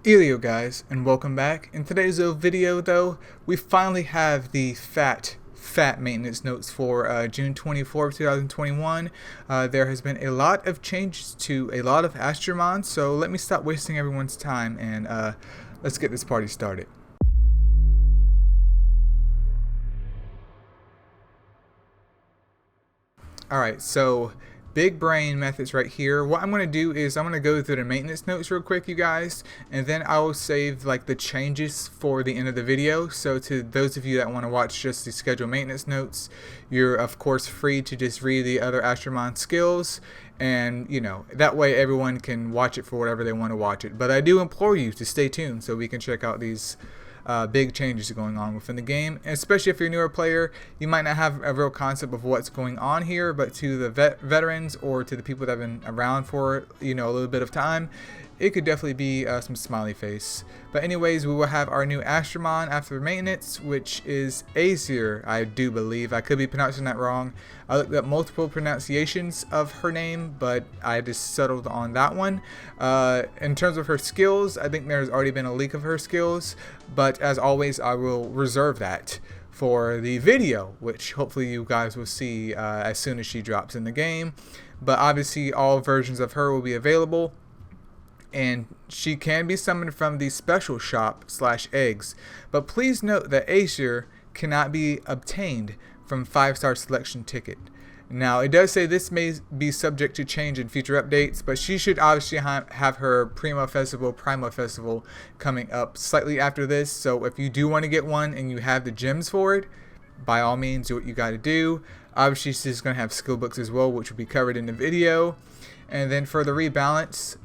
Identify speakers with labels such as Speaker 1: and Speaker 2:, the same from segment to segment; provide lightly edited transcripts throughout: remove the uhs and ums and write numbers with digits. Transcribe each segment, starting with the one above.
Speaker 1: Eileo guys, and welcome back. In today's video though, we finally have the fat maintenance notes for June 24th, 2021. There has been a lot of changes to a lot of Astromons, so let me stop wasting everyone's time and let's get this party started. Alright, so big brain methods right here. What I'm going to do is I'm going to go through the maintenance notes real quick, you guys, and then I will save like the changes for the end of the video. So to those of you that want to watch just the scheduled maintenance notes, you're of course free to just read the other Astromon skills, and you know, that way everyone can watch it for whatever they want to watch it. But I do implore you to stay tuned so we can check out these big changes going on within the game, and especially if you're a newer player, you might not have a real concept of what's going on here, but to the veterans or to the people that have been around for a little bit of time, it could definitely be some smiley face. But anyways, we will have our new Astromon after maintenance, which is Aesir, I do believe. I could be pronouncing that wrong. I looked up multiple pronunciations of her name, but I just settled on that one. In terms of her skills, I think there's already been a leak of her skills, but as always, I will reserve that for the video, which hopefully you guys will see as soon as she drops in the game. But obviously all versions of her will be available, and she can be summoned from the special shop / eggs. But please note that Aesir cannot be obtained from 5-star selection ticket. Now it does say this may be subject to change in future updates, but she should obviously have her Primo Festival coming up slightly after this. So if you do want to get one and you have the gems for it, by all means do what you got to do. Obviously she's going to have skill books as well, which will be covered in the video. And then for the rebalance,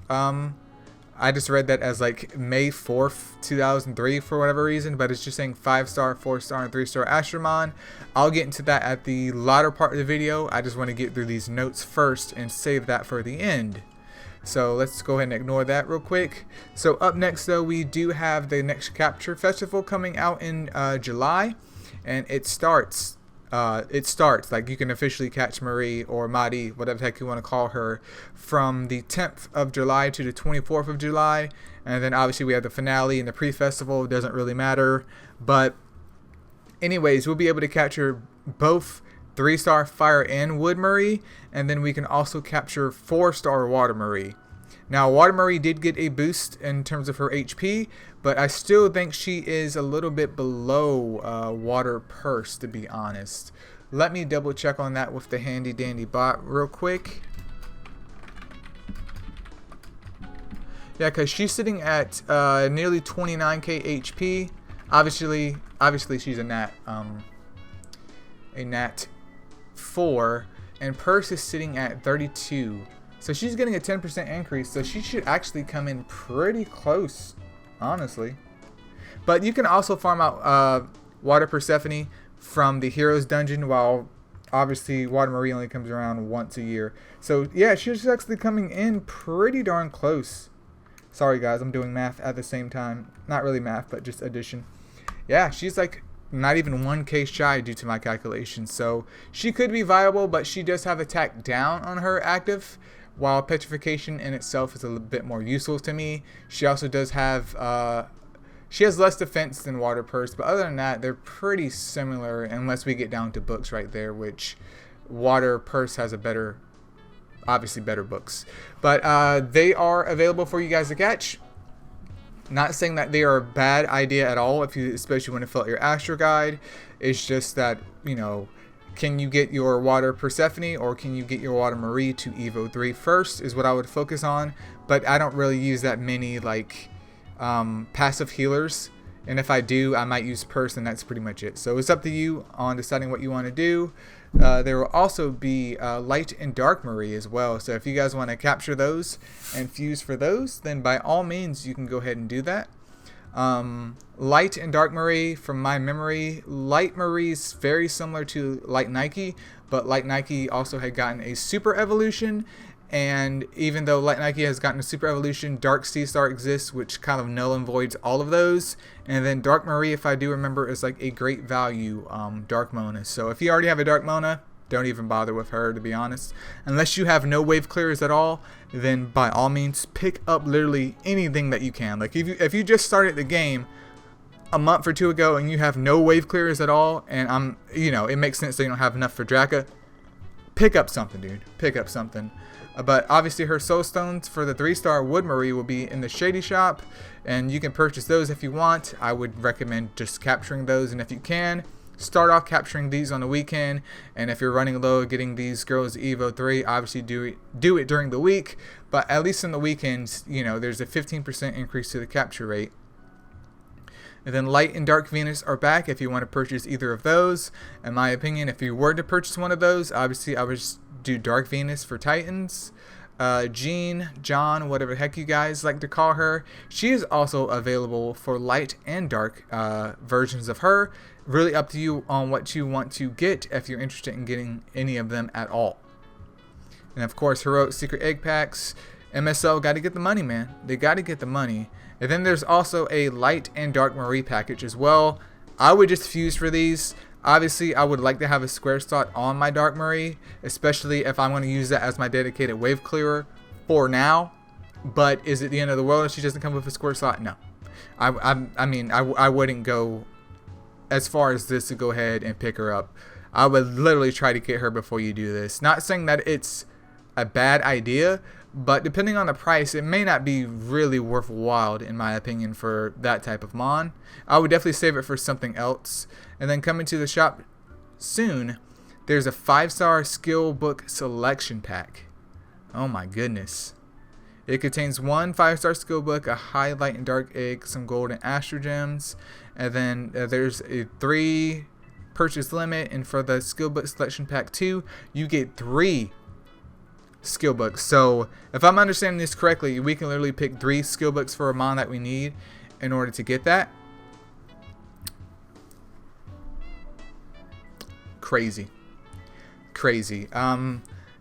Speaker 1: I just read that as like May 4th, 2003 for whatever reason, but it's just saying 5-star, 4-star, and 3-star Astromon. I'll get into that at the latter part of the video. I just want to get through these notes first and save that for the end. So let's go ahead and ignore that real quick. So up next though, we do have the next Capture Festival coming out in July, and it starts like you can officially catch Marie or Madi, whatever the heck you want to call her, from the 10th of July to the 24th of July. And then obviously we have the finale and the pre-festival. It doesn't really matter, but anyways, we'll be able to capture both 3-star Fire and Wood Marie, and then we can also capture 4-star Water Marie. Now, Water Marie did get a boost in terms of her HP, but I still think she is a little bit below Water Purse, to be honest. Let me double check on that with the handy dandy bot real quick. Yeah, because she's sitting at nearly 29k HP. Obviously she's a nat 4, and Purse is sitting at 32. So she's getting a 10% increase, so she should actually come in pretty close, honestly. But you can also farm out Water Persephone from the Heroes Dungeon, while obviously Water Marie only comes around once a year. So yeah, she's actually coming in pretty darn close. Sorry guys, I'm doing math at the same time. Not really math, but just addition. Yeah, she's like not even 1k shy due to my calculations. So she could be viable, but she does have attack down on her active, while Petrification in itself is a little bit more useful to me. She also does have, she has less defense than Water Purse, but other than that, they're pretty similar unless we get down to books right there, which Water Purse has a better, obviously better books. But they are available for you guys to catch. Not saying that they are a bad idea at all, if you especially want to fill out your Astro Guide. It's just that, you know, can you get your Water Persephone or can you get your Water Marie to Evo 3 first is what I would focus on. But I don't really use that many like passive healers, and if I do, I might use Purse, and that's pretty much it. So it's up to you on deciding what you want to do. There will also be Light and Dark Marie as well, so if you guys want to capture those and fuse for those, then by all means you can go ahead and do that. Light and Dark Marie, from my memory, Light Marie is very similar to Light Nike, but Light Nike also had gotten a super evolution, and even though Light Nike has gotten a super evolution, Dark Seastar exists, which kind of null and voids all of those. And then Dark Marie, if I do remember, is like a great value Dark Mona. So if you already have a Dark Mona, don't even bother with her, to be honest. Unless you have no wave clearers at all, then by all means pick up literally anything that you can. Like if you just started the game a month or two ago and you have no wave clearers at all, and it makes sense that you don't have enough for Draka, pick up something, dude. Pick up something. But obviously her soul stones for the 3-star Wood Marie will be in the Shady Shop, and you can purchase those if you want. I would recommend just capturing those, and if you can, start off capturing these on the weekend, and if you're running low getting these girls Evo 3, obviously do it during the week, but at least in the weekends, there's a 15% increase to the capture rate. And then Light and Dark Venus are back if you want to purchase either of those. In my opinion, if you were to purchase one of those, obviously I would just do Dark Venus for Titans. Jean, John, whatever the heck you guys like to call her, she is also available for light and dark versions of her. Really up to you on what you want to get if you're interested in getting any of them at all. And of course, Heroic Secret Egg Packs. MSO got to get the money, man. They got to get the money. And then there's also a Light and Dark Marie package as well. I would just fuse for these. Obviously, I would like to have a square slot on my Dark Marie, especially if I'm going to use that as my dedicated wave clearer for now. But is it the end of the world if she doesn't come with a square slot? No. I wouldn't go as far as this to go ahead and pick her up. I would literally try to get her before you do this. Not saying that it's a bad idea, but depending on the price, it may not be really worthwhile, in my opinion, for that type of mon. I would definitely save it for something else. And then coming to the shop soon, there's a 5-star skill book selection pack. Oh my goodness. It contains one 5-star skill book, a high light and dark egg, some gold and astro gems, and then there's a 3 purchase limit. And for the skill book selection pack 2, you get 3 skill books. So if I'm understanding this correctly, we can literally pick 3 skill books for a mon that we need in order to get that. Crazy.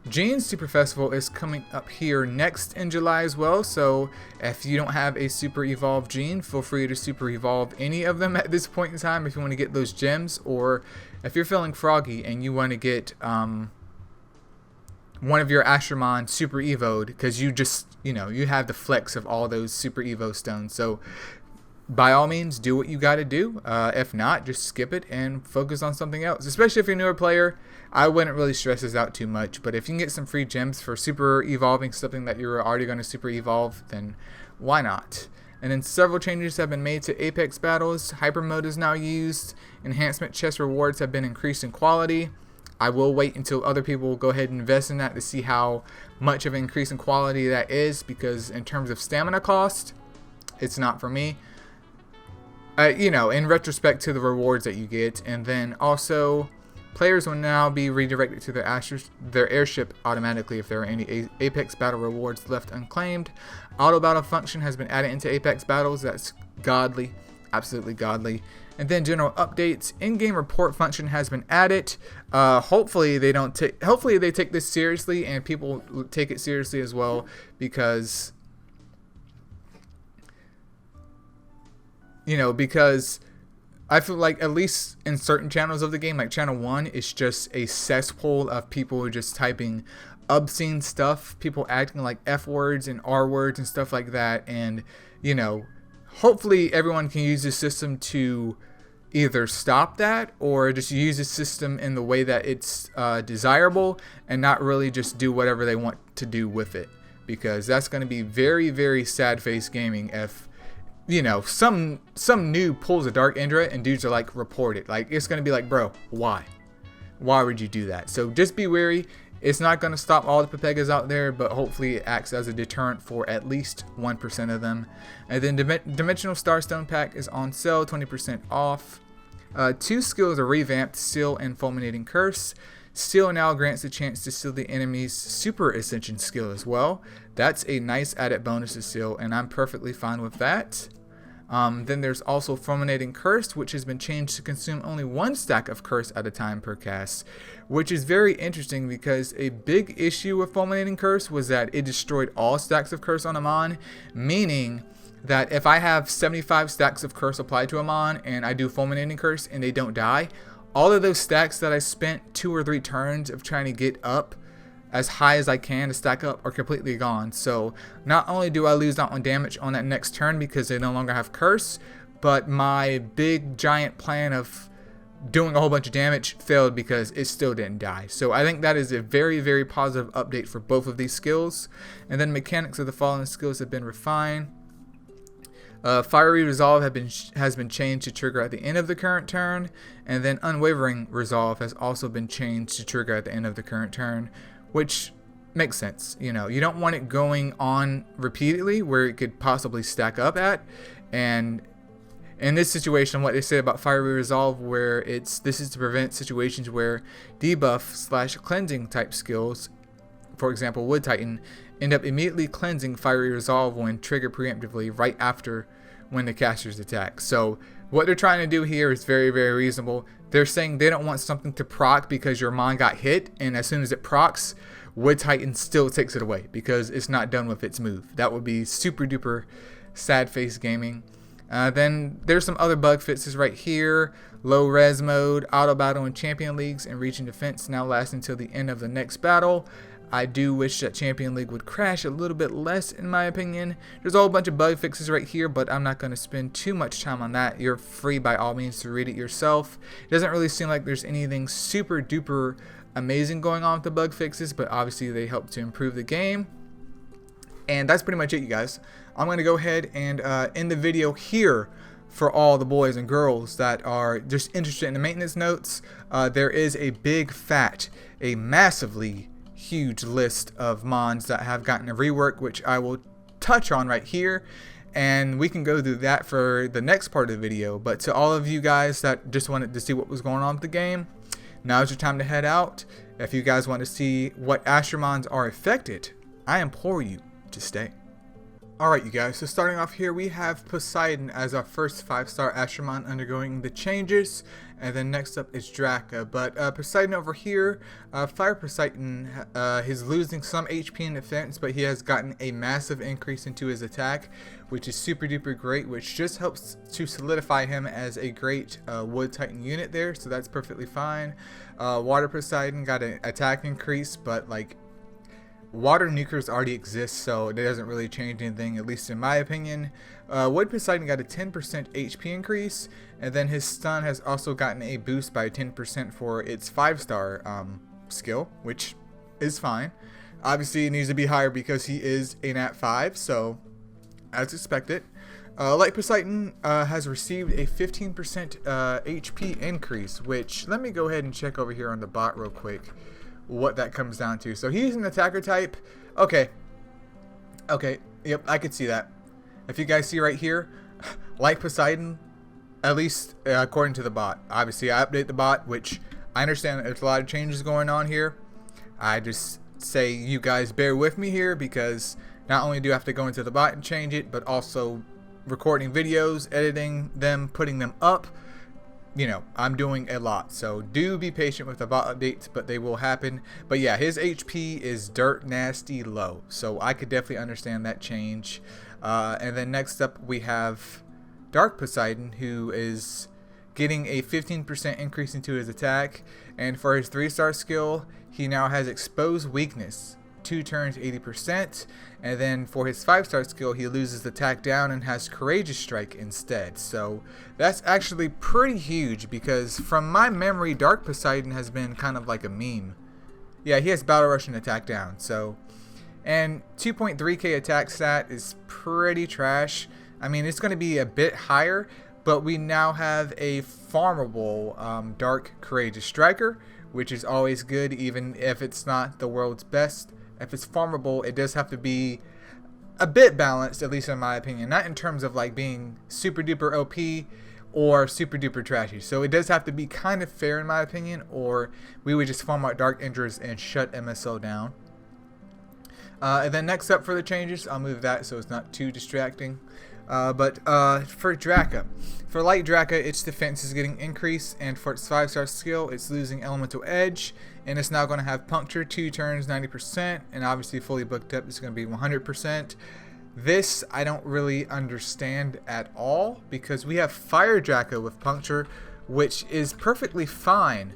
Speaker 1: Jean's Super Festival is coming up here next in July as well, so if you don't have a Super Evolved Jean, feel free to Super Evolve any of them at this point in time if you want to get those gems, or if you're feeling froggy and you want to get one of your Astroman Super Evo'd, because you just, you have the flex of all those Super Evo stones. So by all means, do what you got to do. If not, just skip it and focus on something else. Especially if you're a newer player, I wouldn't really stress this out too much. But if you can get some free gems for super evolving something that you're already going to super evolve, then why not? And then several changes have been made to Apex battles. Hyper mode is now used. Enhancement chest rewards have been increased in quality. I will wait until other people go ahead and invest in that to see how much of an increase in quality that is, because in terms of stamina cost, it's not for me. In retrospect to the rewards that you get. And then also, players will now be redirected to their airship automatically if there are any Apex battle rewards left unclaimed. Auto battle function has been added into Apex battles. That's godly, absolutely godly. And then general updates. In-game report function has been added. Hopefully they take this seriously and people take it seriously as well, because because I feel like at least in certain channels of the game, like channel 1 is just a cesspool of people just typing obscene stuff, people acting like F words and R words and stuff like that. And hopefully everyone can use this system to either stop that or just use the system in the way that it's desirable, and not really just do whatever they want to do with it, because that's going to be very, very sad face gaming if some noob pulls a Dark Indra and dudes are like, report it. Like, it's going to be like, bro, why would you do that? So just be wary. It's not going to stop all the Pepegas out there, but hopefully it acts as a deterrent for at least 1% of them. And then Dimensional Starstone Pack is on sale, 20% off. 2 skills are revamped, Seal and Fulminating Curse. Seal now grants a chance to seal the enemy's Super Ascension skill as well. That's a nice added bonus to Seal, and I'm perfectly fine with that. Then there's also Fulminating Curse, which has been changed to consume only 1 stack of Curse at a time per cast, which is very interesting because a big issue with Fulminating Curse was that it destroyed all stacks of Curse on a mon, meaning that if I have 75 stacks of Curse applied to a mon and I do Fulminating Curse and they don't die, all of those stacks that I spent 2 or 3 turns of trying to get up as high as I can to stack up are completely gone. So not only do I lose out on damage on that next turn because they no longer have curse, but my big giant plan of doing a whole bunch of damage failed because it still didn't die. So I think that is a very, very positive update for both of these skills. And then mechanics of the following skills have been refined. Fiery Resolve has been changed to trigger at the end of the current turn, and then Unwavering Resolve has also been changed to trigger at the end of the current turn, which makes sense. You know, you don't want it going on repeatedly where it could possibly stack up at. And in this situation, what they say about Fiery Resolve, where this is to prevent situations where debuff / cleansing type skills, for example Wood Titan, end up immediately cleansing Fiery Resolve when triggered preemptively right after when the casters attack. So what they're trying to do here is very, very reasonable. They're saying they don't want something to proc because your mon got hit, and as soon as it procs, Wood Titan still takes it away because it's not done with its move. That would be super duper sad face gaming. Then there's some other bug fixes right here. Low res mode, auto battle in champion leagues, and region defense now lasts until the end of the next battle. I do wish that Champion League would crash a little bit less, in my opinion. There's a whole bunch of bug fixes right here, but I'm not going to spend too much time on that. You're free by all means to read it yourself. It doesn't really seem like there's anything super duper amazing going on with the bug fixes, but obviously they help to improve the game. And that's pretty much it, you guys. I'm going to go ahead and end the video here. For all the boys and girls that are just interested in the maintenance notes, there is a big fat, a massively huge list of mons that have gotten a rework, which I will touch on right here, and we can go through that for the next part of the video. But to all of you guys that just wanted to see what was going on with the game, now's your time to head out. If you guys want to see what Astromons are affected, I implore you to stay. Alright, you guys, so starting off here, we have Poseidon as our first 5-star Astromon undergoing the changes, and then next up is Draka. But Poseidon over here, Fire Poseidon, he's losing some HP in defense, but he has gotten a massive increase into his attack, which is super duper great, which just helps to solidify him as a great Wood Titan unit there, so that's perfectly fine. Water Poseidon got an attack increase, but like, water nukers already exist, so it doesn't really change anything, at least in my opinion. Wood Poseidon got a 10% HP increase, and then his stun has also gotten a boost by 10% for its 5-star skill, which is fine. Obviously it needs to be higher because he is a Nat 5, so as expected. Light Poseidon has received a 15% HP increase, which, let me go ahead and check over here on the bot real quick what that comes down to. So he's an attacker type. Okay, yep, I could see that. If you guys see right here, Light Poseidon, at least according to the bot. Obviously I update the bot, which I understand there's a lot of changes going on here. I just say you guys bear with me here, because not only do I have to go into the bot and change it, but also recording videos, editing them, putting them up. You know, I'm doing a lot, so do be patient with the bot updates, but they will happen. But yeah, his HP is dirt nasty low, so I could definitely understand that change. And then next up we have Dark Poseidon, who is getting a 15% increase into his attack, and for his 3-star skill he now has Exposed Weakness, 2 turns 80%, and then for his 5-star skill he loses attack down and has Courageous Strike instead. So that's actually pretty huge, because from my memory Dark Poseidon has been kind of like a meme. Yeah, he has Battle Rush and attack down, so, and 2.3k attack stat is pretty trash. I mean, it's going to be a bit higher, but we now have a farmable Dark Courageous Striker, which is always good, even if it's not the world's best. If it's farmable, it does have to be a bit balanced, at least in my opinion. Not in terms of like being super duper OP or super duper trashy. So it does have to be kind of fair in my opinion, or we would just farm out Dark Injures and shut MSO down. And then next up for the changes, I'll move that so it's not too distracting. But for Draka, for Light Draka, its defense is getting increased, and for its 5-star skill, it's losing Elemental Edge, and it's now going to have Puncture, 2 turns, 90%, and obviously fully booked up, it's going to be 100%. This I don't really understand at all, because we have Fire Draka with Puncture, which is perfectly fine.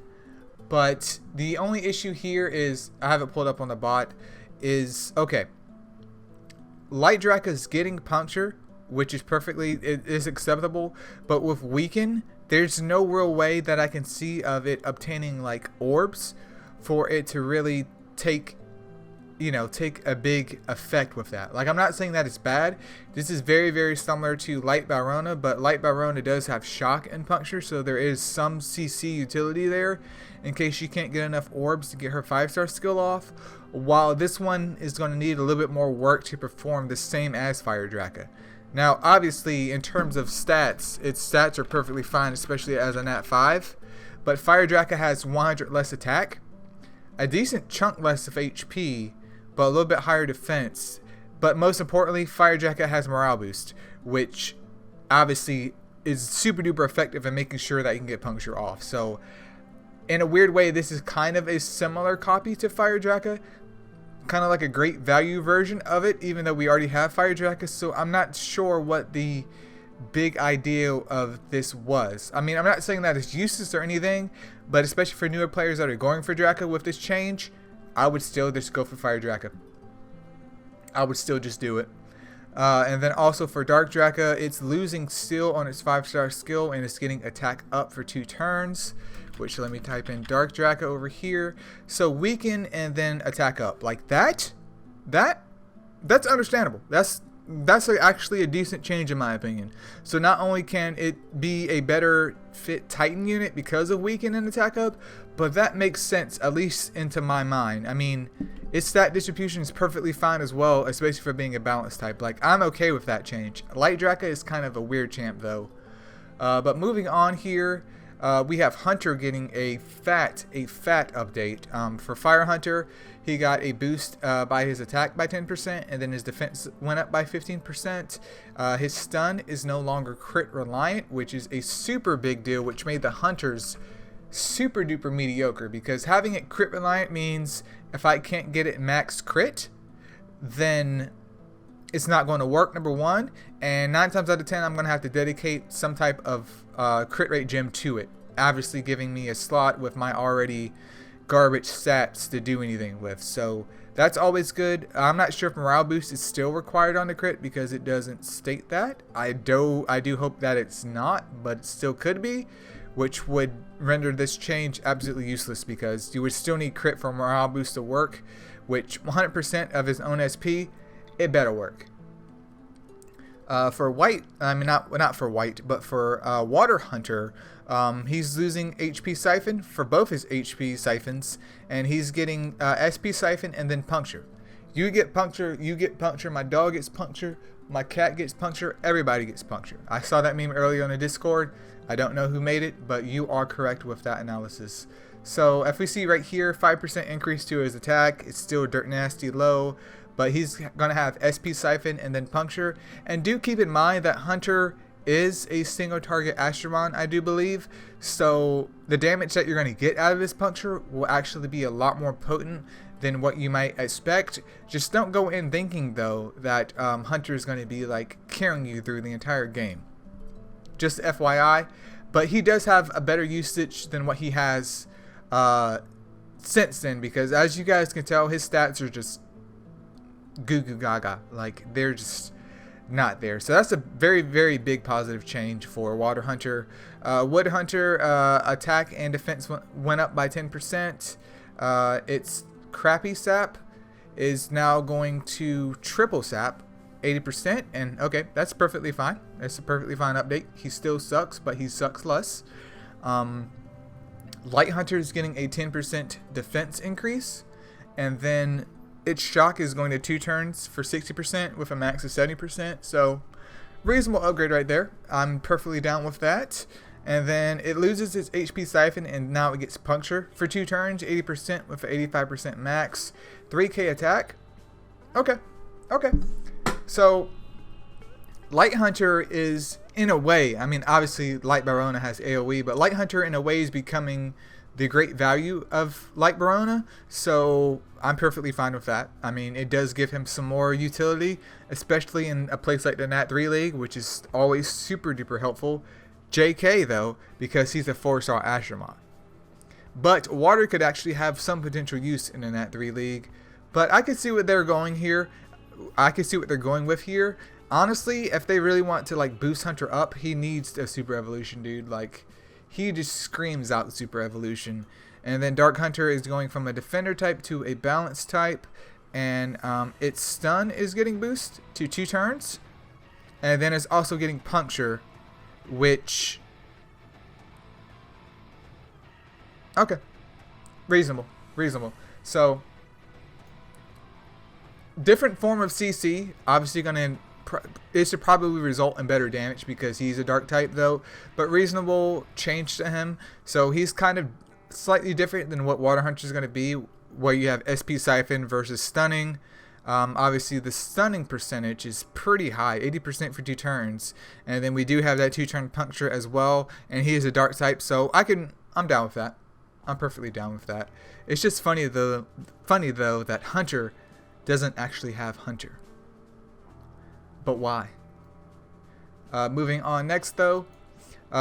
Speaker 1: But the only issue here is, I have it pulled up on the bot, is, okay, Light Draca is getting puncture, which is it is acceptable, but with weaken, there's no real way that I can see of it obtaining like orbs for it to really take a big effect with that. Like, I'm not saying that it's bad. This is very, very similar to Light Byrona, but Light Byrona does have shock and puncture, so there is some CC utility there in case she can't get enough orbs to get her 5-star skill off, while this one is going to need a little bit more work to perform the same as Fire Draca. Now, obviously, in terms of stats, its stats are perfectly fine, especially as a Nat 5, but Fire Draca has 100 less attack, a decent chunk less of HP, but a little bit higher defense. But most importantly, Fire Draca has morale boost, which obviously is super duper effective in making sure that you can get puncture off. So in a weird way, this is kind of a similar copy to Fire Draca, kind of like a great value version of it, even though we already have Fire Draca. So I'm not sure what the big idea of this was. I mean, I'm not saying that it's useless or anything, but especially for newer players that are going for Draca with this change, I would still just go for Fire Draca. I would still just do it. And then also for Dark Draca, it's losing still on its 5-star skill, and it's getting attack up for 2 turns. Which, let me type in Dark Draca over here. So weaken and then attack up. Like that's understandable. That's actually a decent change in my opinion. So not only can it be a better fit Titan unit because of weaken and attack up, but that makes sense, at least into my mind. I mean, its stat distribution is perfectly fine as well, especially for being a balanced type. Like, I'm okay with that change. Light Draca is kind of a weird champ though. But moving on here, we have Hunter getting a fat update. For Fire Hunter, he got a boost by his attack by 10%, and then his defense went up by 15%. His stun is no longer crit reliant, which is a super big deal, which made the Hunters super duper mediocre, because having it crit reliant means if I can't get it max crit, then it's not going to work, number one, and 9 times out of 10 I'm going to have to dedicate some type of crit rate gem to it, obviously giving me a slot with my already garbage stats to do anything with. So that's always good. I'm not sure if morale boost is still required on the crit because it doesn't state that. I do hope that it's not, but it still could be, which would render this change absolutely useless because you would still need crit for morale boost to work, which 100% of his own SP, it better work. For white, I mean not for white, but for Water Hunter, he's losing HP Siphon for both his HP Siphons, and he's getting SP Siphon and then Puncture. You get Puncture, my dog gets Puncture, my cat gets Puncture, everybody gets Puncture. I saw that meme earlier on the Discord. I don't know who made it, but you are correct with that analysis. So if we see right here, 5% increase to his attack, it's still dirt nasty low, but he's going to have SP Siphon and then Puncture. And do keep in mind that Hunter is a single target Astroman, I do believe. So the damage that you're going to get out of this Puncture will actually be a lot more potent than what you might expect. Just don't go in thinking though that Hunter is going to be like carrying you through the entire game. Just FYI. But he does have a better usage than what he has since then, because as you guys can tell, his stats are just goo goo gaga. Like, they're just not there. So that's a very, very big positive change for Water Hunter. Wood Hunter, attack and defense went up by 10%. Its crappy sap is now going to triple sap, 80%, and okay, that's perfectly fine. That's a perfectly fine update. He still sucks, but he sucks less. Light Hunter is getting a 10% defense increase, and then its shock is going to 2 turns for 60% with a max of 70%. So reasonable upgrade right there. I'm perfectly down with that. And then it loses its HP Siphon, and now it gets Puncture for 2 turns, 80% with an 85% max, 3k attack. Okay. So Light Hunter is, in a way, I mean, obviously Light Byrona has AoE, but Light Hunter in a way is becoming the great value of Light Byrona, so I'm perfectly fine with that. I mean, it does give him some more utility, especially in a place like the Nat 3 League, which is always super duper helpful. JK though, because he's a 4-star Astroman. But water could actually have some potential use in a Nat 3 league. But I could see what they're going here. I could see what they're going with here. Honestly, if they really want to like boost Hunter up, he needs a Super Evolution, dude. Like, he just screams out Super Evolution. And then Dark Hunter is going from a Defender type to a Balance type. And its Stun is getting boost to 2 turns. And then it's also getting Puncture, which... Okay. Reasonable. Reasonable. So, different form of CC. Obviously going to... It should probably result in better damage because he's a Dark type though. But reasonable change to him. So he's kind of slightly different than what Water Hunter is going to be, where you have SP Siphon versus Stunning. Obviously the stunning percentage is pretty high, 80% for 2 turns, and then we do have that 2-turn Puncture as well, and he is a Dark type, so I'm down with that. I'm perfectly down with that. It's just funny though that Hunter doesn't actually have Hunter. But why? Moving on next though,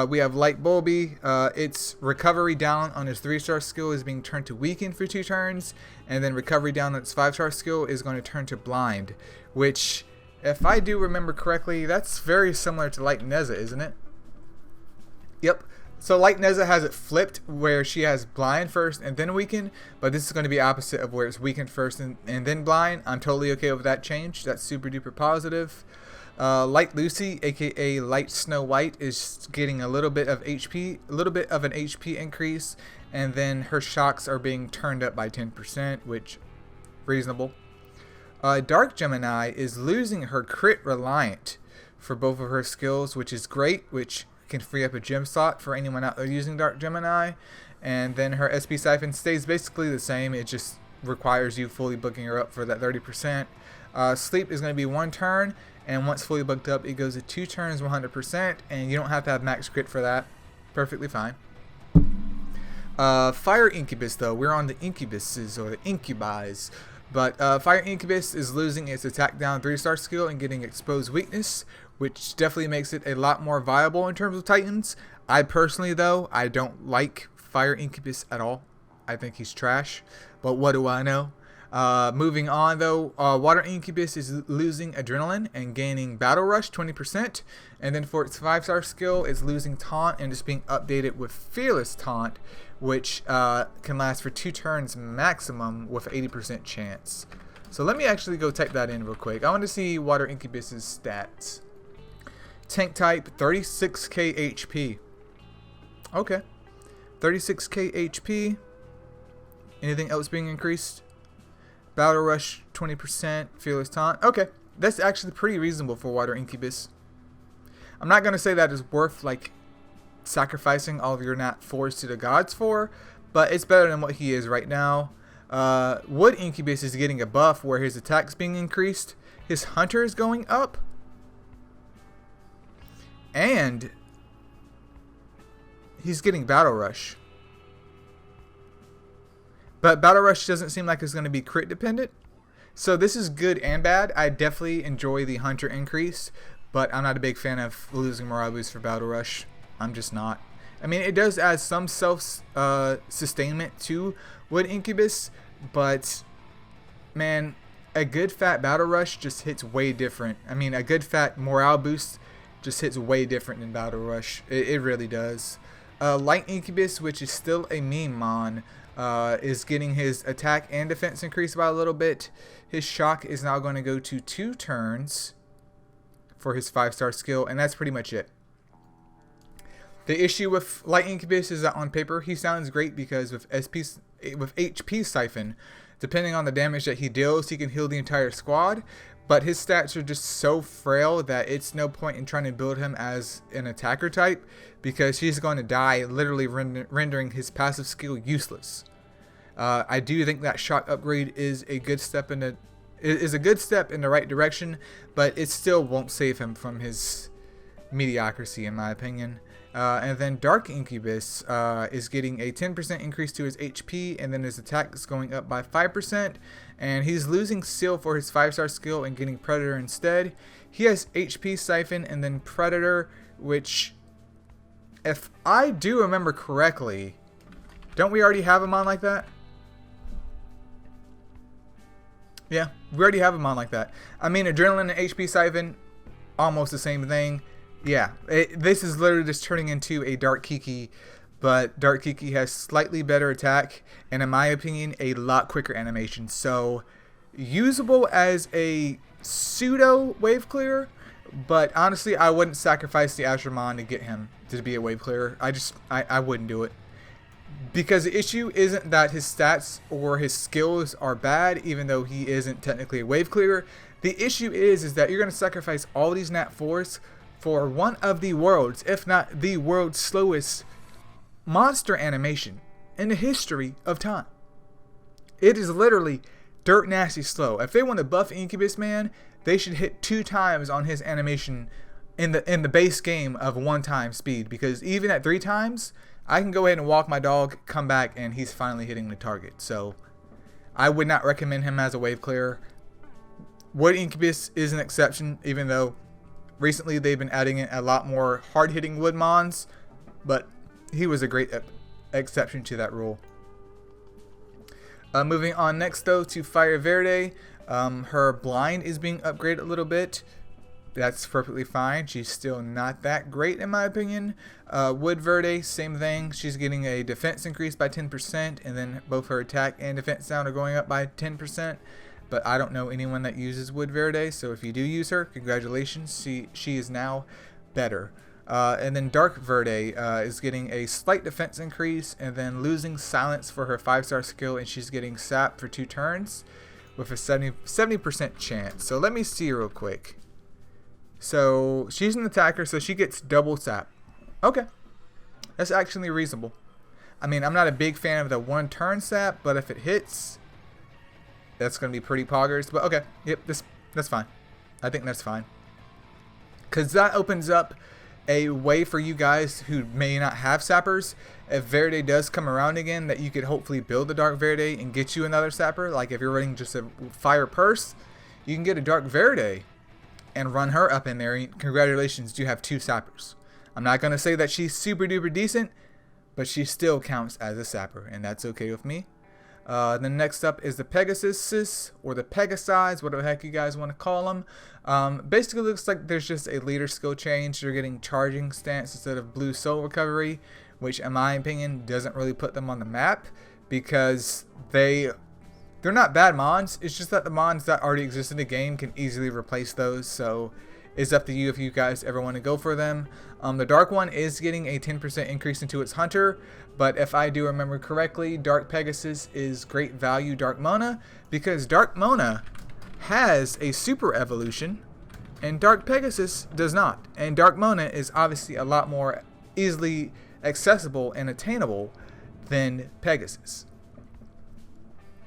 Speaker 1: we have Light Bulby. Its recovery down on his 3-star skill is being turned to weaken for 2 turns, and then recovery down on its 5-star skill is going to turn to blind, which, if I do remember correctly, that's very similar to Light Neza, isn't it? Yep. So Light Neza has it flipped, where she has blind first and then weaken, but this is going to be opposite of where it's weakened first and then blind. I'm totally okay with that change. That's super duper positive. Light Lucy, aka Light Snow White, is getting a little bit of HP, a little bit of an HP increase, and then her shocks are being turned up by 10%, which reasonable. Dark Gemini is losing her crit reliant for both of her skills, which is great, which can free up a gem slot for anyone out there using Dark Gemini. And then her SP Siphon stays basically the same. It just requires you fully booking her up for that 30%. Sleep is going to be 1 turn, and once fully booked up, it goes to 2 turns 100%, and you don't have to have max crit for that. Perfectly fine. Fire Incubus though, we're on the Incubuses, or the Incubi. But Fire Incubus is losing its attack down 3-star skill and getting exposed weakness, which definitely makes it a lot more viable in terms of Titans. I personally though, I don't like Fire Incubus at all. I think he's trash, but what do I know? Moving on though, Water Incubus is losing Adrenaline and gaining Battle Rush 20%, and then for its 5-star skill, it's losing Taunt and it's being updated with Fearless Taunt, which can last for 2 turns maximum with 80% chance. So let me actually go type that in real quick. I want to see Water Incubus's stats. Tank type, 36k HP. Okay, 36k HP. Anything else being increased? Battle Rush 20%, Fearless Taunt. Okay, that's actually pretty reasonable for Water Incubus. I'm not going to say that is worth like sacrificing all of your Nat 4s to the gods for, but it's better than what he is right now. Wood Incubus is getting a buff where his attack's being increased, his Hunter is going up, and he's getting Battle Rush. But Battle Rush doesn't seem like it's going to be crit dependent. So this is good and bad. I definitely enjoy the Hunter increase, but I'm not a big fan of losing morale boost for Battle Rush. I'm just not. I mean, it does add some self-sustainment to Wood Incubus, but man, a good fat Battle Rush just hits way different. I mean, a good fat morale boost just hits way different than Battle Rush. It really does. Light Incubus, which is still a meme mon, is getting his attack and defense increased by a little bit. His shock is now going to go to 2 turns for his 5-star skill, and that's pretty much it. The issue with Light Incubus is that on paper he sounds great because with HP Siphon, depending on the damage that he deals, he can heal the entire squad. But his stats are just so frail that it's no point in trying to build him as an attacker type, because he's going to die, literally rendering his passive skill useless. I do think that shock upgrade is a good step in the right direction, but it still won't save him from his mediocrity, in my opinion. And then Dark Incubus is getting a 10% increase to his HP, and then his attack is going up by 5%, and he's losing Seal for his 5-star skill and getting Predator instead. He has HP Siphon and then Predator, which If I do remember correctly, don't we already have him on like that? Yeah, we already have him on like that. I mean, Adrenaline and HP Siphon, almost the same thing. Yeah, this is literally just turning into a Dark Kiki, but Dark Kiki has slightly better attack, and in my opinion, a lot quicker animation. So, usable as a pseudo wave clear, but honestly, I wouldn't sacrifice the Astroman to get him to be a wave clearer. I wouldn't do it. Because the issue isn't that his stats or his skills are bad, even though he isn't technically a wave clearer. The issue is that you're going to sacrifice all these Nat 4s for one of the world's, if not the world's slowest monster animation in the history of time. It is literally dirt nasty slow. If they want to buff Incubus Man, they should hit 2 times on his animation in the base game of 1 time speed, because even at 3 times, I can go ahead and walk my dog, come back, and he's finally hitting the target. So I would not recommend him as a wave clearer. Wood Incubus is an exception, even though recently they've been adding in a lot more hard-hitting wood mons, but he was a great exception to that rule. Moving on next though to Fire Verde. Her blind is being upgraded a little bit. That's perfectly fine. She's still not that great in my opinion. Wood Verde, same thing. She's getting a defense increase by 10%, and then both her attack and defense sound are going up by 10%. But I don't know anyone that uses Wood Verde, so if you do use her, congratulations. She is now better. And then Dark Verde is getting a slight defense increase, and then losing silence for her 5-star skill, and she's getting sap for 2 turns with a 70% chance. So let me see real quick. So she's an attacker, so she gets double sap. Okay, that's actually reasonable. I mean, I'm not a big fan of the 1 turn sap, but if it hits, that's going to be pretty poggers. But okay, yep, that's fine. I think that's fine. Because that opens up a way for you guys who may not have sappers, if Verde does come around again, that you could hopefully build the Dark Verde and get you another sapper. Like if you're running just a Fire Purse, you can get a Dark Verde and run her up in there. And congratulations, you have 2 sappers. I'm not going to say that she's super duper decent, but she still counts as a sapper, and that's okay with me. Then next up is the Pegasus, or the Pegasi, whatever the heck you guys want to call them. Basically looks like there's just a leader skill change. They're getting charging stance instead of blue soul recovery, which in my opinion doesn't really put them on the map, because they're not bad mons. It's just that the mons that already exist in the game can easily replace those. So it's up to you if you guys ever want to go for them. The dark one is getting a 10% increase into its hunter, but if I do remember correctly, Dark Pegasus is great value Dark Mona, because Dark Mona has a super evolution and Dark Pegasus does not. And Dark Mona is obviously a lot more easily accessible and attainable than Pegasus.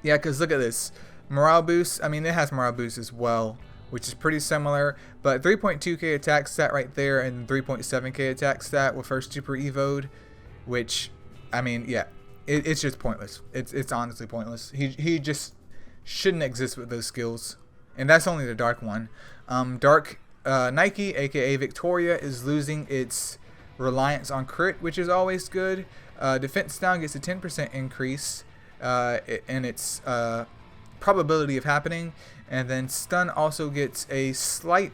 Speaker 1: Yeah, because look at this. Morale boost, I mean, it has morale boost as well, which is pretty similar, but 3.2k attack stat right there, and 3.7k attack stat with her super evoed, which, I mean, yeah, it's just pointless. It's honestly pointless. He just shouldn't exist with those skills, and that's only the dark one. Dark Nike, aka Victoria, is losing its reliance on crit, which is always good. Defense down gets a 10% increase in its probability of happening, and then stun also gets a slight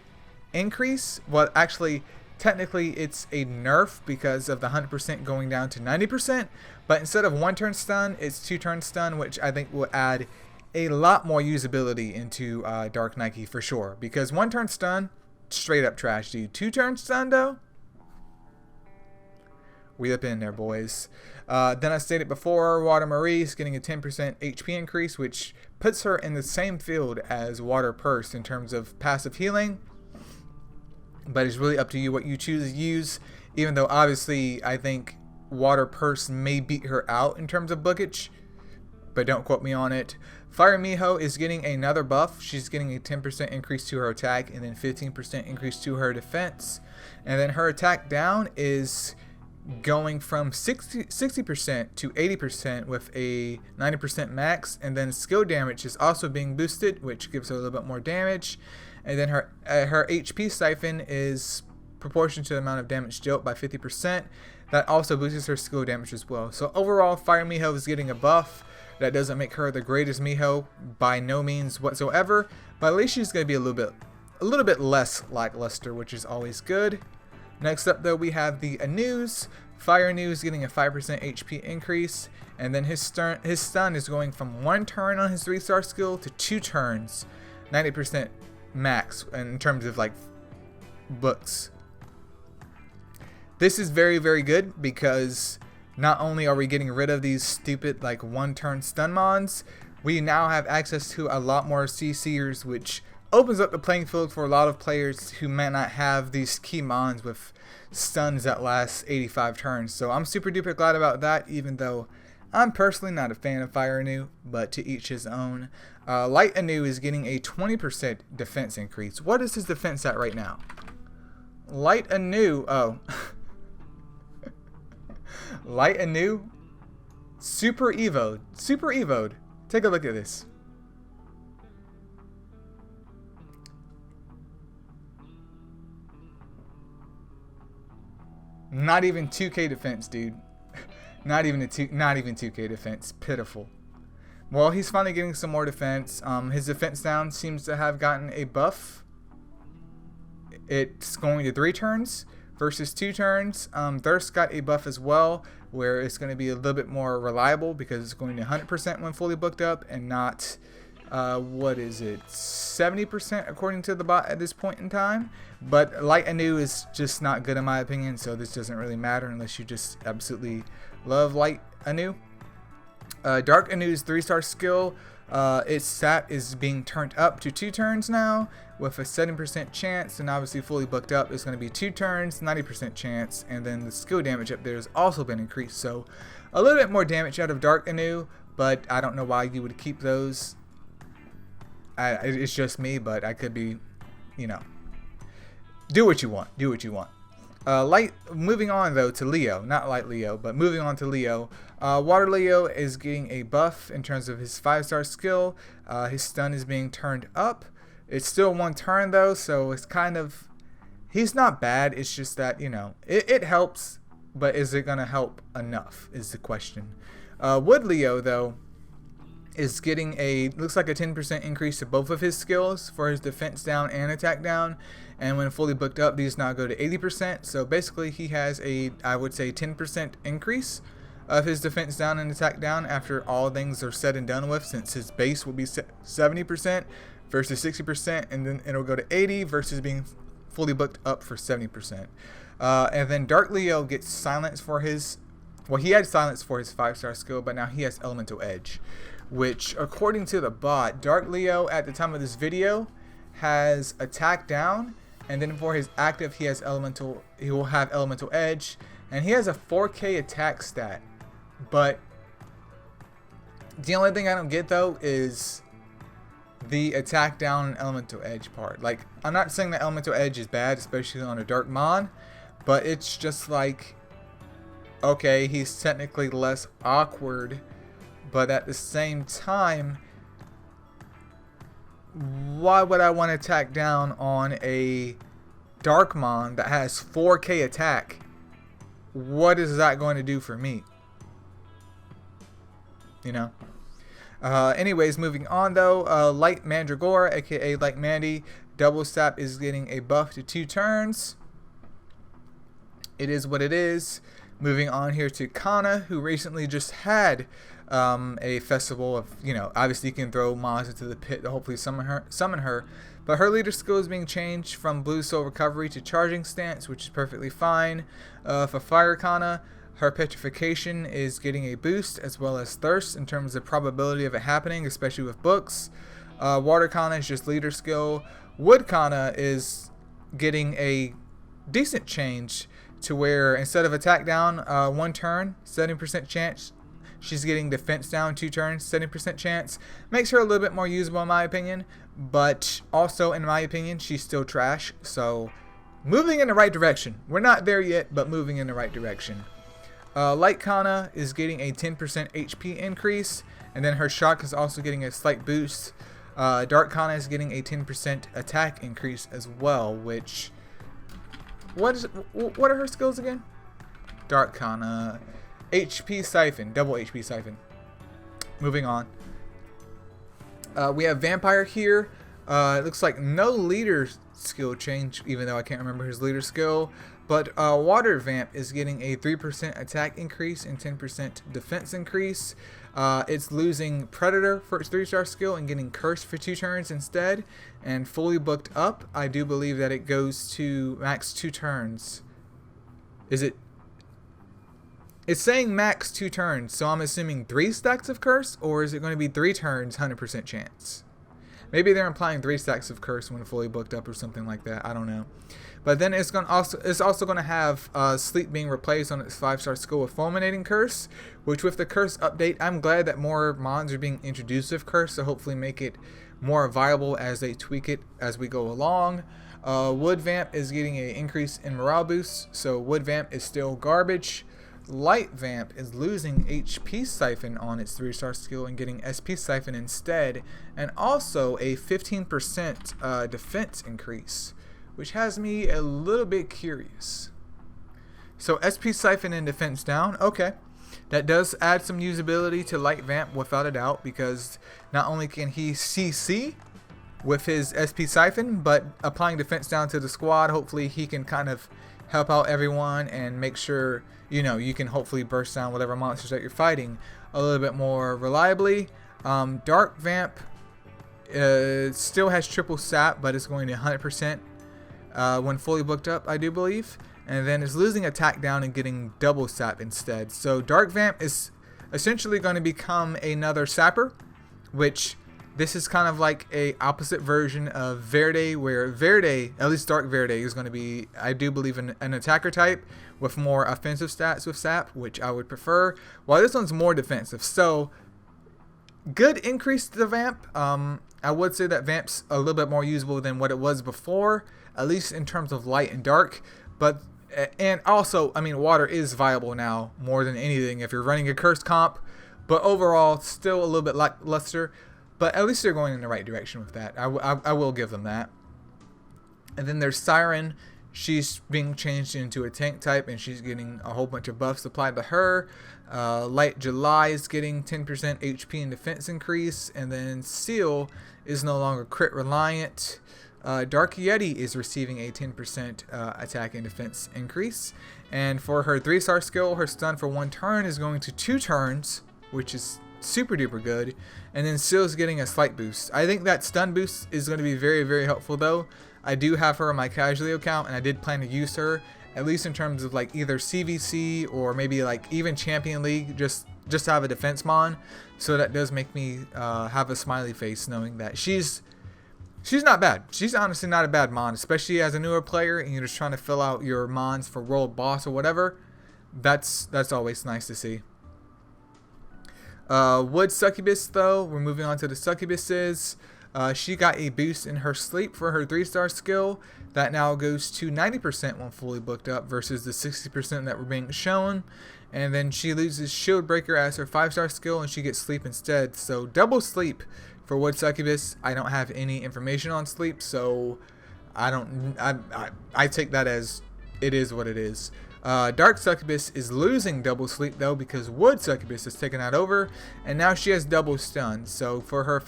Speaker 1: increase. Well, actually, technically it's a nerf because of the 100% going down to 90%, but instead of 1 turn stun, it's 2 turn stun, which I think will add a lot more usability into Dark Nike for sure, because 1 turn stun, straight up trash, dude. 2 turn stun though, we up in there, boys. Then I stated before, Water Marie is getting a 10% HP increase, which puts her in the same field as Water Purse in terms of passive healing. But it's really up to you what you choose to use, even though obviously I think Water Purse may beat her out in terms of bookage, but don't quote me on it. Fire Mijo is getting another buff. She's getting a 10% increase to her attack and then 15% increase to her defense. And then her attack down is going from 60% to 80% with a 90% max, and then skill damage is also being boosted, which gives her a little bit more damage. And then her HP siphon is proportion to the amount of damage dealt by 50%. That also boosts her skill damage as well. So overall, Fire Mijo is getting a buff. That doesn't make her the greatest Mijo by no means whatsoever, but at least she's going to be a little bit less lackluster, which is always good. Next up though, we have the Anus. Fire Anu is getting a 5% HP increase, and then his stun is going from 1 turn on his 3-star skill to 2 turns, 90% max in terms of like books. This is very, very good because not only are we getting rid of these stupid like 1-turn stun mons, we now have access to a lot more CCers, which opens up the playing field for a lot of players who may not have these key mons with stuns that last 85 turns. So I'm super duper glad about that, even though I'm personally not a fan of Fire Anu, but to each his own. Light Anu is getting a 20% defense increase. What is his defense at right now? Light Anu, oh. Light Anu, super evoed. Take a look at this. Not even 2k defense, dude. not even 2k defense. Pitiful. Well, he's finally getting some more defense. His defense down seems to have gotten a buff. It's going to 3 turns versus 2 turns. Thirst got a buff as well, where it's going to be a little bit more reliable because it's going to 100% when fully booked up and not, what is it, 70% according to the bot at this point in time. But Light Anu is just not good in my opinion, so this doesn't really matter unless you just absolutely love Light Anu. Dark Anu's 3-star skill, its stat is being turned up to 2 turns now with a 70% chance, and obviously fully booked up is going to be 2 turns, 90% chance, and then the skill damage up there has also been increased. So a little bit more damage out of Dark Anu, but I don't know why you would keep those. It's just me, but I could be, you know, do what you want. Moving on though to Leo, not Light Leo, but moving on to Leo. Water Leo is getting a buff in terms of his 5-star skill. His stun is being turned up. It's still 1 turn though, so it's kind of, he's not bad. It's just that, you know, it helps, but is it gonna help enough is the question. Wood Leo though is getting looks like a 10% increase to both of his skills for his defense down and attack down, and when fully booked up these now go to 80%. So basically he has I would say 10% increase of his defense down and attack down after all things are said and done with, since his base will be 70% versus 60%, and then it'll go to 80 versus being fully booked up for 70%. And then Dark Leo gets silence for his, well, he had silence for his 5-star skill, but now he has Elemental Edge, which according to the bot, Dark Leo at the time of this video has attack down, and then for his active he will have Elemental Edge, and he has a 4k attack stat. But the only thing I don't get though is the attack down and Elemental Edge part. Like, I'm not saying that Elemental Edge is bad, especially on a Dark Mon, but it's just like, okay, he's technically less awkward, but at the same time, why would I want to attack down on a Darkmon that has 4k attack? What is that going to do for me? You know? Anyways, moving on though, Light Mandragora, aka Light Mandy, double sap is getting a buff to 2 turns. It is what it is. Moving on here to Kana, who recently just had a festival of, you know, obviously you can throw mons into the pit to hopefully summon her, but her leader skill is being changed from Blue Soul Recovery to Charging Stance, which is perfectly fine. For Fire Kana, her Petrification is getting a boost, as well as Thirst in terms of probability of it happening, especially with books. Water Kana is just leader skill. Wood Kana is getting a decent change to where instead of attack down 1 turn, 70% chance, she's getting defense down 2 turns, 70% chance. Makes her a little bit more usable in my opinion, but also in my opinion she's still trash. So moving in the right direction. We're not there yet, but moving in the right direction. Light Kana is getting a 10% HP increase, and then her shock is also getting a slight boost. Dark Kana is getting a 10% attack increase as well, which What are her skills again? Dark Kana. HP Siphon. Double HP Siphon. Moving on. We have Vampire here. It looks like no leader skill change, even though I can't remember his leader skill. But Water Vamp is getting a 3% attack increase and 10% defense increase. It's losing Predator for its 3-star skill and getting Cursed for 2 turns instead. And fully booked up, I do believe that it goes to max 2 turns. Is it? It's saying max 2 turns, so I'm assuming 3 stacks of Curse, or is it going to be 3 turns, 100% chance? Maybe they're implying 3 stacks of Curse when fully booked up or something like that. I don't know. But then it's also going to have Sleep being replaced on its 5-star skill with Fulminating Curse, which with the Curse update, I'm glad that more mons are being introduced with Curse, so hopefully make it more viable as they tweak it as we go along. Wood Vamp is getting an increase in morale boost, so Wood Vamp is still garbage. Light Vamp is losing HP Siphon on its 3-star skill and getting SP Siphon instead, and also a 15% defense increase, which has me a little bit curious. So SP Siphon and defense down, okay. That does add some usability to Light Vamp without a doubt, because not only can he CC with his SP Siphon, but applying defense down to the squad, hopefully he can kind of help out everyone and make sure, you know, you can hopefully burst down whatever monsters that you're fighting a little bit more reliably. Dark Vamp still has triple sap, but it's going to 100% when fully booked up, I do believe. And then it's losing attack down and getting double sap instead. So Dark Vamp is essentially going to become another sapper, which this is kind of like a opposite version of Verde, where Verde, at least Dark Verde, is going to be, I do believe, an attacker type with more offensive stats with sap, which I would prefer, while this one's more defensive. So good increase to the Vamp. I would say that Vamp's a little bit more usable than what it was before, at least in terms of light and dark. But and also, I mean, water is viable now more than anything if you're running a cursed comp. But overall, still a little bit lackluster. But at least they're going in the right direction with that. I will give them that. And then there's Siren. She's being changed into a tank type, and she's getting a whole bunch of buffs applied to her. Light July is getting 10% HP and defense increase. And then Seal is no longer crit reliant. Dark Yeti is receiving a 10% attack and defense increase. And for her 3-star skill, her stun for 1 turn is going to 2 turns, which is super duper good. And then Seal's getting a slight boost. I think that stun boost is going to be very, very helpful though. I do have her on my casualty account, and I did plan to use her, at least in terms of like either CVC or maybe like even Champion League, just to have a defense mon. So that does make me have a smiley face knowing that she's not bad. She's honestly not a bad mon, especially as a newer player and you're just trying to fill out your mons for world boss or whatever. That's always nice to see. Wood Succubus though, we're moving on to the Succubuses. She got a boost in her sleep for her 3-star skill. That now goes to 90% when fully booked up versus the 60% that were being shown. And then she loses Shield Breaker as her 5-star skill, and she gets sleep instead. So double sleep for Wood Succubus. I don't have any information on sleep, so I take that as it is what it is. Dark Succubus is losing double sleep though, because Wood Succubus has taken that over, and now she has double stun. So for her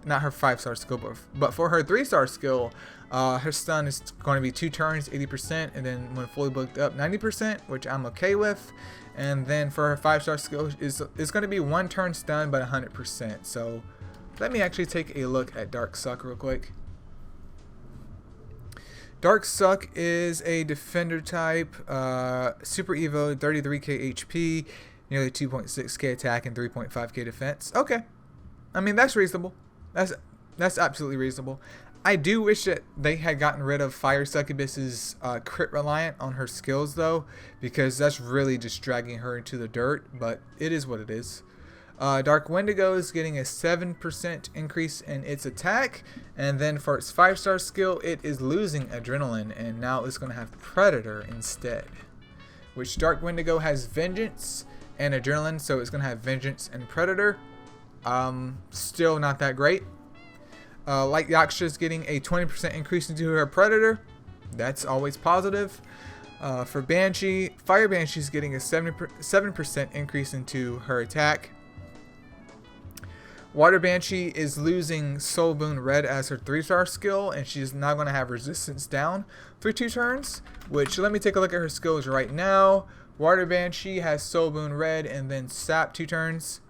Speaker 1: not her 5-star skill, but for her 3-star skill, her stun is going to be 2 turns, 80%, and then when fully booked up, 90%, which I'm okay with. And then for her 5-star skill is going to be 1 turn stun, but 100%. So let me actually take a look at Dark Suck real quick. Dark Suck is a defender type, super evo, 33k HP, nearly 2.6k attack, and 3.5k defense. Okay, I mean that's reasonable. That's absolutely reasonable. I do wish that they had gotten rid of Fire Succubus's crit reliant on her skills though, because that's really just dragging her into the dirt. But it is what it is. Dark Windigo is getting a 7% increase in its attack, and then for its 5-star skill, it is losing Adrenaline, and now it's going to have Predator instead. Which Dark Windigo has Vengeance and Adrenaline, so it's going to have Vengeance and Predator. Still not that great. Light Yaksha is getting a 20% increase into her Predator. That's always positive. For Banshee, Fire Banshee is getting a 7% increase into her attack. Water Banshee is losing Soul Boon Red as her 3-star skill, and she's now going to have resistance down for 2 turns, which, let me take a look at her skills right now. Water Banshee has Soul Boon Red and then Sap 2 turns.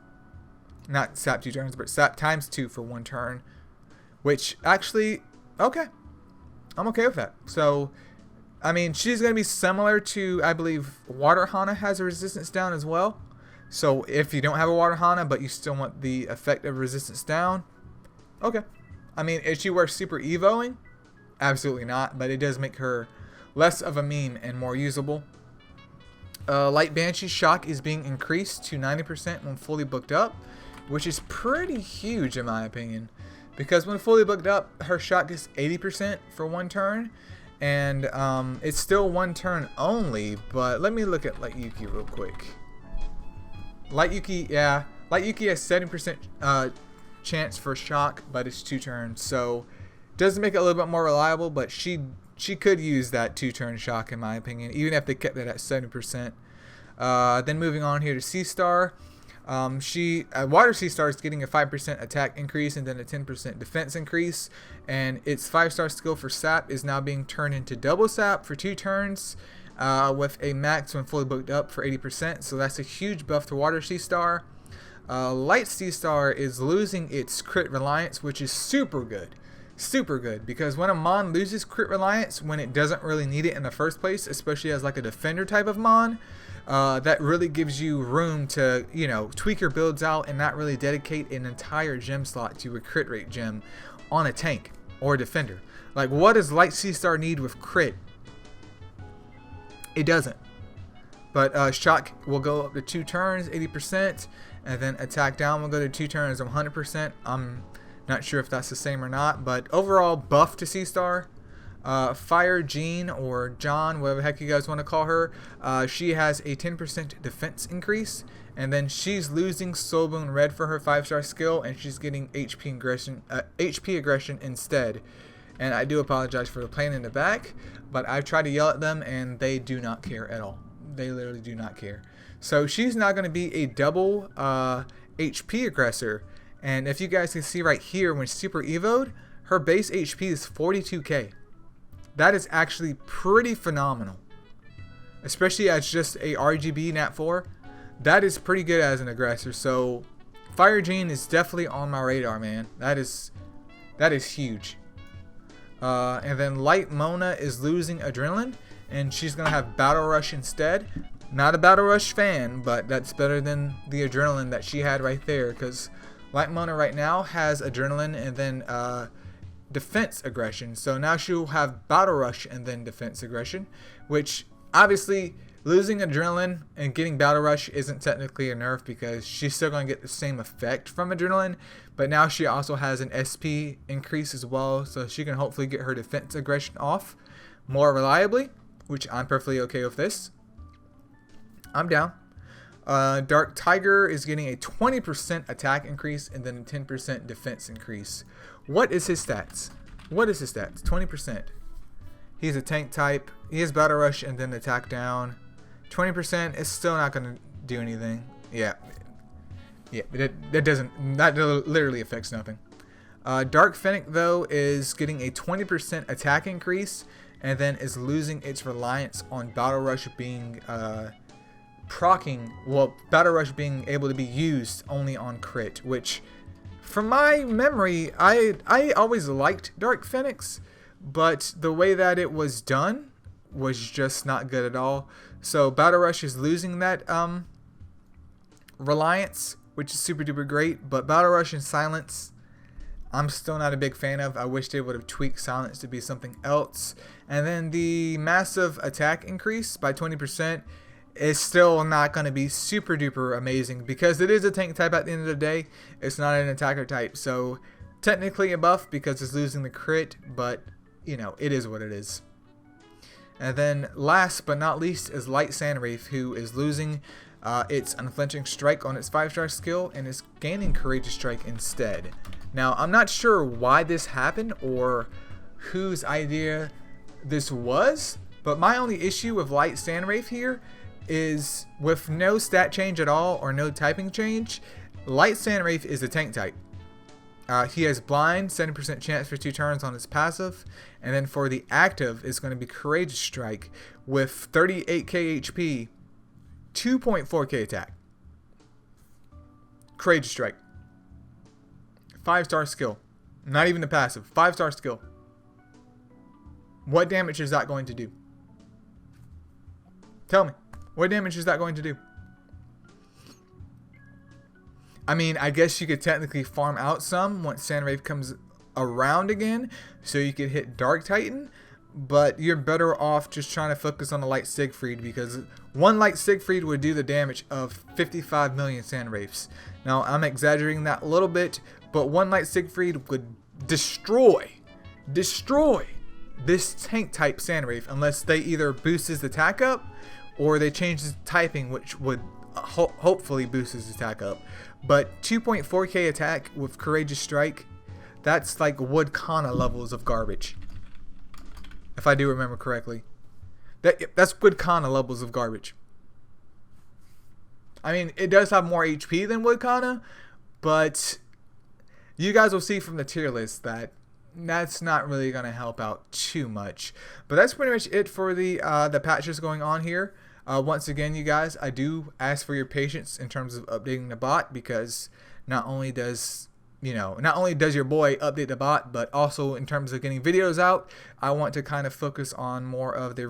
Speaker 1: Not Sap 2 turns, but Sap times 2 for 1 turn, which actually, okay. I'm okay with that. So, I mean, she's going to be similar to, I believe, Water Hana has a resistance down as well. So if you don't have a Water Hana, but you still want the effect of resistance down, okay. I mean, is she worth super evoing? Absolutely not, but it does make her less of a meme and more usable. Light Banshee Shock is being increased to 90% when fully booked up, which is pretty huge in my opinion. Because when fully booked up, her shock is 80% for 1 turn. And it's still 1 turn only, but let me look at Light Yuki real quick. Light Yuki, yeah, Light Yuki has 70% chance for shock, but it's 2 turns, so does make it a little bit more reliable. But she could use that 2-turn shock in my opinion, even if they kept it at 70%. Then moving on here to Seastar, Water Seastar is getting a 5% attack increase and then a 10% defense increase, and its 5-star skill for Sap is now being turned into double Sap for 2 turns. With a max when fully booked up for 80%, so that's a huge buff to Water Seastar. Light Seastar is losing its crit reliance, which is super good. Super good, because when a Mon loses crit reliance when it doesn't really need it in the first place, especially as like a defender type of Mon, that really gives you room to, you know, tweak your builds out and not really dedicate an entire gem slot to a crit rate gem on a tank or a defender. Like, what does Light Seastar need with crit? It doesn't. But shock will go up to 2 turns, 80%, and then attack down will go to 2 turns, 100%. I'm not sure if that's the same or not, but overall buff to Seastar. Fire Jean, or John, whatever the heck you guys want to call her, she has a 10% defense increase, and then she's losing Soul Boon Red for her 5-star skill, and she's getting HP aggression instead. And I do apologize for the plane in the back, but I've tried to yell at them and they do not care at all. They literally do not care. So she's now going to be a double HP aggressor. And if you guys can see right here, when super evoed, her base HP is 42k. That is actually pretty phenomenal. Especially as just a RGB Nat 4. That is pretty good as an aggressor. So Fire Jean is definitely on my radar, man. That is huge. And then Light Mona is losing Adrenaline, and she's going to have Battle Rush instead. Not a Battle Rush fan, but that's better than the Adrenaline that she had right there, because Light Mona right now has Adrenaline and then Defense Aggression. So now she'll have Battle Rush and then Defense Aggression, which obviously losing Adrenaline and getting Battle Rush isn't technically a nerf, because she's still going to get the same effect from Adrenaline, but now she also has an SP increase as well, so she can hopefully get her Defense Aggression off more reliably, which I'm perfectly okay with this. I'm down. Dark Tiger is getting a 20% attack increase and then a 10% defense increase. What is his stats? 20%. He's a tank type. He has Battle Rush and then attack down. 20% is still not going to do anything. Yeah, that literally affects nothing. Dark Fennec, though, is getting a 20% attack increase and then is losing its reliance on Battle Rush being Battle Rush being able to be used only on crit, which from my memory, I always liked Dark Fennec's, but the way that it was done was just not good at all. So Battle Rush is losing that reliance, which is super duper great, but Battle Rush and Silence, I'm still not a big fan of. I wish they would have tweaked Silence to be something else. And then the massive attack increase by 20% is still not going to be super duper amazing, because it is a tank type at the end of the day. It's not an attacker type, so technically a buff because it's losing the crit, but you know, it is what it is. And then last but not least is Light Sandreef, who is losing its Unflinching Strike on its 5-star skill and is gaining Courageous Strike instead. Now, I'm not sure why this happened or whose idea this was, but my only issue with Light Sandwraith here is with no stat change at all or no typing change, Light Sandwraith is a tank type. He has blind, 70% chance for 2 turns on his passive, and then for the active is going to be Courageous Strike with 38k HP, 2.4k attack. Courageous Strike. 5-star skill. Not even the passive. 5-star skill. What damage is that going to do? Tell me. What damage is that going to do? I mean, I guess you could technically farm out some once Sandwraith comes around again, so you could hit Dark Titan, but you're better off just trying to focus on the Light Siegfried, because one Light Siegfried would do the damage of 55 million Sandwraiths. Now, I'm exaggerating that a little bit, but one Light Siegfried would destroy this tank type Sandwraith, unless they either boost his attack up or they change his typing, which would hopefully boost his attack up. But 2.4k attack with Courageous Strike, that's like Wood Kana levels of garbage, if I do remember correctly. That's Wood Kana levels of garbage. I mean, it does have more HP than Wood Kana, but you guys will see from the tier list that that's not really going to help out too much. But that's pretty much it for the patches going on here. Once again, you guys, I do ask for your patience in terms of updating the bot, because not only does your boy update the bot, but also in terms of getting videos out, I want to kind of focus on more of the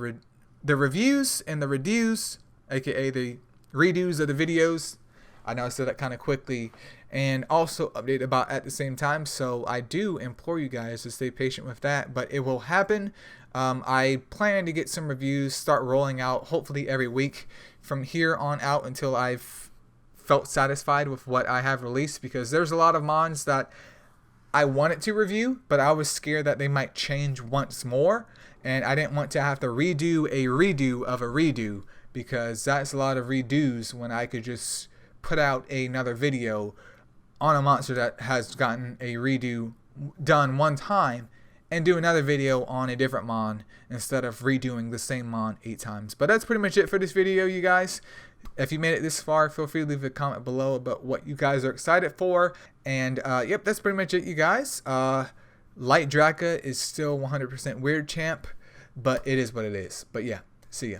Speaker 1: reviews and the redos, aka the redos of the videos. I know I said that kind of quickly, and also update the bot at the same time. So I do implore you guys to stay patient with that, but it will happen. I plan to get some reviews, start rolling out hopefully every week from here on out until I've felt satisfied with what I have released, because there's a lot of mons that I wanted to review, but I was scared that they might change once more, and I didn't want to have to redo a redo of a redo, because that's a lot of redos when I could just put out another video on a monster that has gotten a redo done one time and do another video on a different mon instead of redoing the same mon 8 times. But that's pretty much it for this video, you guys. If you made it this far, feel free to leave a comment below about what you guys are excited for. And yep, that's pretty much it, you guys. Light Draka is still 100% weird champ, but it is what it is. But yeah, see ya.